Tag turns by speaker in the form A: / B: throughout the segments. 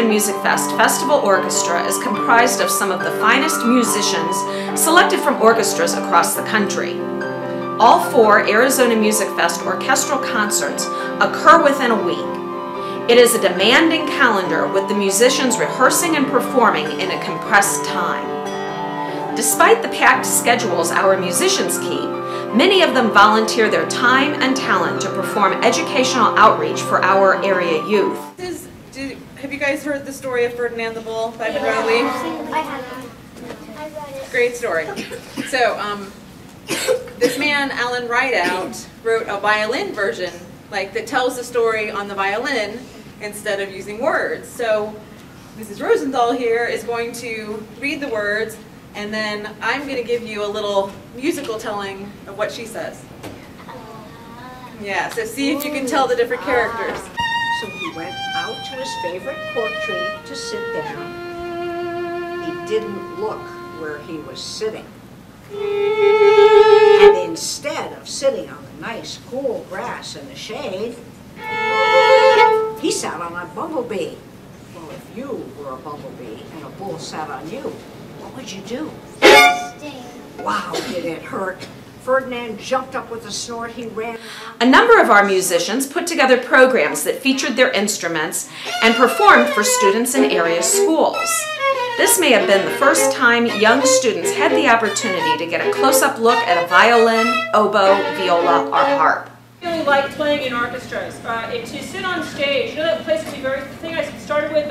A: Musicfest Festival Orchestra is comprised of some of the finest musicians selected from orchestras across the country. All 4 Arizona Musicfest orchestral concerts occur within a week. It is a demanding calendar with the musicians rehearsing and performing in a compressed time. Despite the packed schedules our musicians keep, many of them volunteer their time and talent to perform educational outreach for our area youth.
B: Have you guys heard the story of Ferdinand the Bull by Monroe Leaf?
C: I have.
B: Great story. So, this man, Alan Rideout, wrote a violin version, that tells the story on the violin instead of using words. So, Mrs. Rosenthal here is going to read the words, and then I'm going to give you a little musical telling of what she says. Yeah, so see if you can tell the different characters.
D: So he went out to his favorite cork tree to sit down. He didn't look where he was sitting. And instead of sitting on the nice cool grass in the shade, he sat on a bumblebee. Well, if you were a bumblebee and a bull sat on you, what would you do?
C: Stay.
D: Wow, did it hurt. Ferdinand jumped up with a snort. He ran.
A: A number of our musicians put together programs that featured their instruments and performed for students in area schools. This may have been the first time young students had the opportunity to get a close-up look at a violin, oboe, viola, or harp.
E: I really like playing in orchestras. To sit on stage, you know that place can be very, the thing I started with,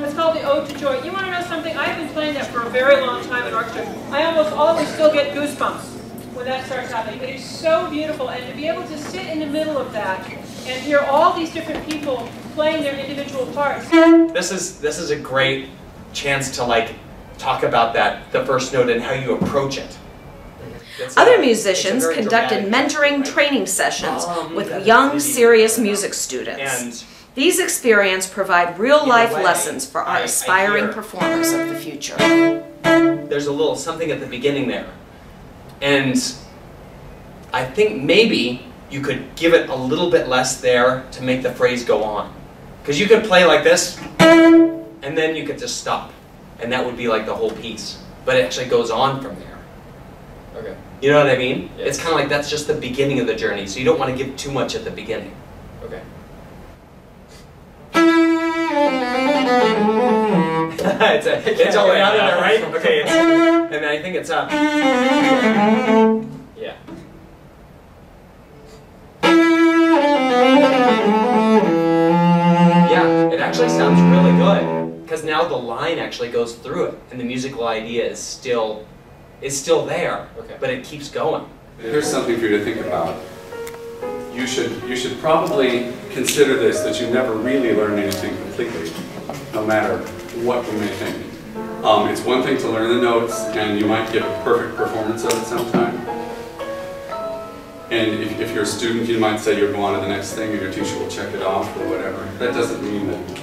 E: it's called the Ode to Joy. You want to know something? I've been playing that for a very long time in orchestra. I almost always still get goosebumps when that starts happening. It is so beautiful, and to be able to sit in the middle of that and hear all these different people playing their individual parts.
F: This is a great chance to talk about the first note and how you approach it.
A: Other musicians conducted mentoring training sessions with young, serious music students. These experiences provide real-life lessons for our aspiring performers of the future.
F: There's a little something at the beginning there. And I think maybe you could give it a little bit less there to make the phrase go on. Because you could play like this, and then you could just stop. And that would be like the whole piece. But it actually goes on from there.
G: Okay.
F: You know what I mean?
G: Yeah.
F: It's kind of like that's just the beginning of the journey, so you don't want to give too much at the beginning.
G: Okay.
F: it's all out in there, right? Okay, and I think it's up.
G: Yeah.
F: Yeah, it actually sounds really good because now the line actually goes through it, and the musical idea is still there,
G: okay.
F: But it keeps going.
H: Here's something for you to think about. You should probably consider this, that you never really learn anything completely, no matter what you may think. It's one thing to learn the notes, and you might give a perfect performance of it sometime. And if you're a student, you might say you'll go on to the next thing, and your teacher will check it off or whatever. That doesn't mean that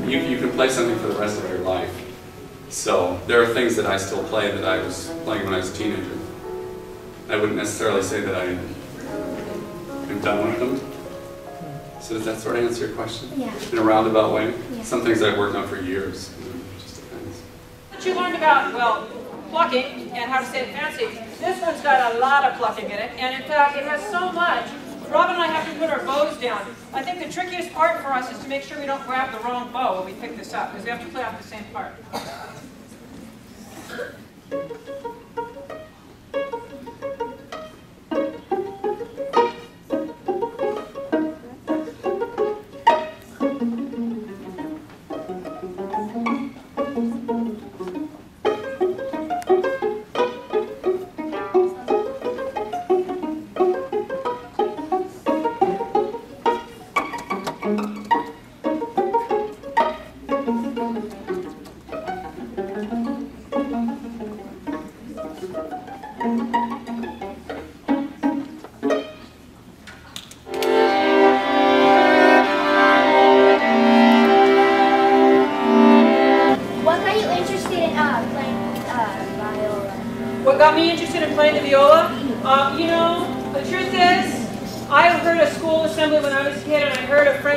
H: you can play something for the rest of your life. So there are things that I still play that I was playing when I was a teenager. I wouldn't necessarily say that I am done with them. So does that sort of answer your question?
C: Yeah.
H: In a roundabout way?
C: Yeah.
H: Some things I've worked on for years. It just depends.
E: What you learned about, well, plucking and how to say it fancy, this one's got a lot of plucking in it, and in fact it has so much. Robin and I have to put our bows down. I think the trickiest part for us is to make sure we don't grab the wrong bow when we pick this up, because we have to play off the same part.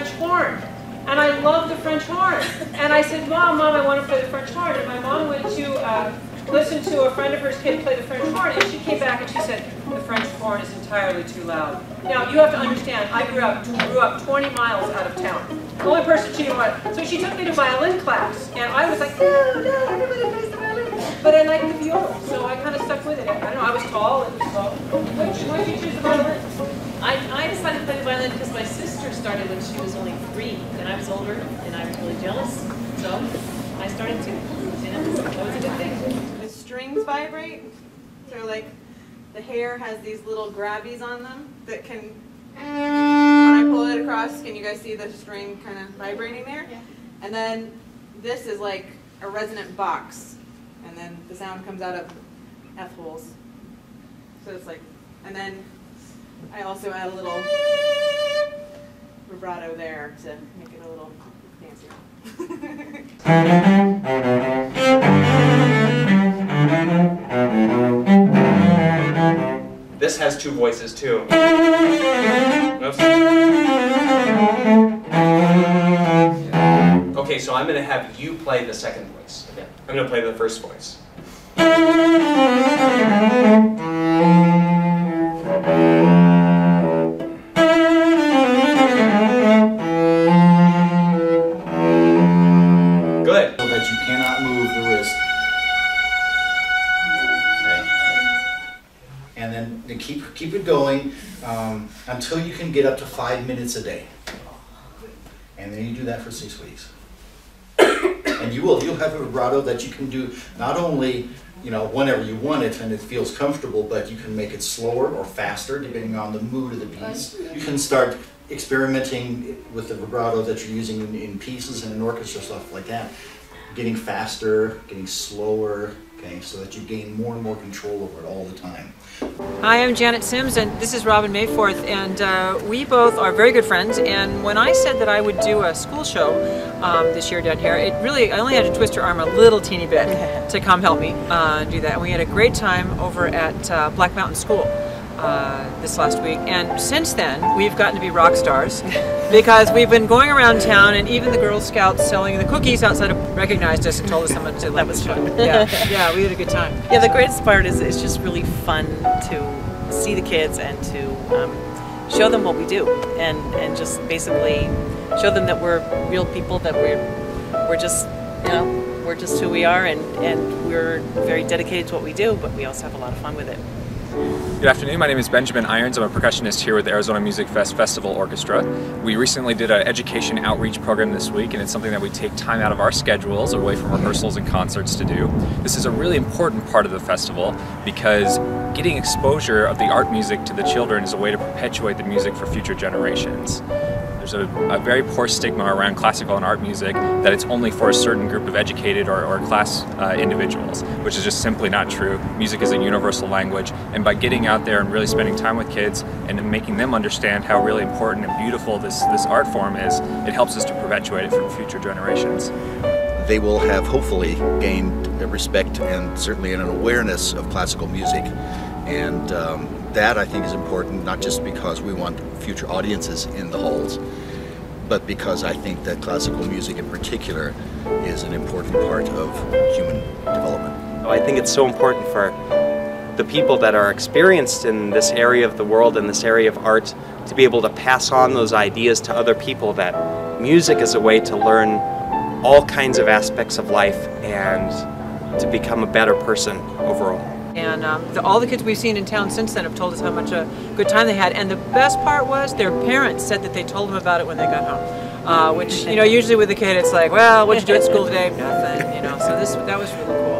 E: French horn. And I love the French horn. And I said, Mom, I want to play the French horn. And my mom went to listen to a friend of hers kid play the French horn, and she came back and she said, the French horn is entirely too loud. Now, you have to understand, I grew up 20 miles out of town. The only person she knew what. So she took me to violin class, and I was like, no, everybody plays the violin. But I liked the viola, so I kind of stuck with it. I don't know, I was tall, it was tall. Why did you choose the violin?
G: I decided to play the violin because my sister started when she was only 3, and I was older, and I was really jealous. So I started too, and that was a good thing.
B: The strings vibrate, so like the hair has these little grabbies on them that can, when I pull it across, can you guys see the string kind of vibrating there? Yeah. And then this is like a resonant box, and then the sound comes out of F-holes. So it's like, and then I also add a little vibrato there to make it a little fancier.
F: This has 2 voices too. Oops. Okay, so I'm going to have you play the second voice. Okay. I'm going to play the first voice. Good.
I: So that you cannot move the wrist. And then keep it going until you can get up to 5 minutes a day. And then you do that for 6 weeks. And you'll have a vibrato that you can do not only whenever you want it and it feels comfortable, but you can make it slower or faster depending on the mood of the piece. You can start experimenting with the vibrato that you're using in pieces and in orchestra, stuff like that. Getting faster, getting slower, okay, so that you gain more and more control over it all the time.
E: Hi, I'm Janet Sims, and this is Robin Mayforth, and we both are very good friends. And when I said that I would do a school show this year down here, I only had to twist her arm a little teeny bit to come help me do that. And we had a great time over at Black Mountain School this last week, and since then we've gotten to be rock stars because we've been going around town, and even the Girl Scouts selling the cookies outside recognized us and told us how much they loved.
G: That was fun.
E: Yeah, we had a good time.
G: Yeah, the greatest part is it's just really fun to see the kids and to show them what we do, and just basically show them that we're real people, that we're just we're just who we are, and we're very dedicated to what we do, but we also have a lot of fun with it.
J: Good afternoon, my name is Benjamin Irons. I'm a percussionist here with the Arizona Musicfest Festival Orchestra. We recently did an education outreach program this week, and it's something that we take time out of our schedules away from rehearsals and concerts to do. This is a really important part of the festival because getting exposure of the art music to the children is a way to perpetuate the music for future generations. There's a very poor stigma around classical and art music that it's only for a certain group of educated or class individuals, which is just simply not true. Music is a universal language, and by getting out there and really spending time with kids and making them understand how really important and beautiful this art form is, it helps us to perpetuate it for future generations.
K: They will have hopefully gained a respect and certainly an awareness of classical music, and that I think is important, not just because we want future audiences in the halls, but because I think that classical music in particular is an important part of human development.
L: I think it's so important for the people that are experienced in this area of the world and this area of art to be able to pass on those ideas to other people, that music is a way to learn all kinds of aspects of life and to become a better person overall.
E: And all the kids we've seen in town since then have told us how much a good time they had. And the best part was their parents said that they told them about it when they got home. Which, usually with a kid it's like, well, what'd you do at school today? Nothing, so that was really cool.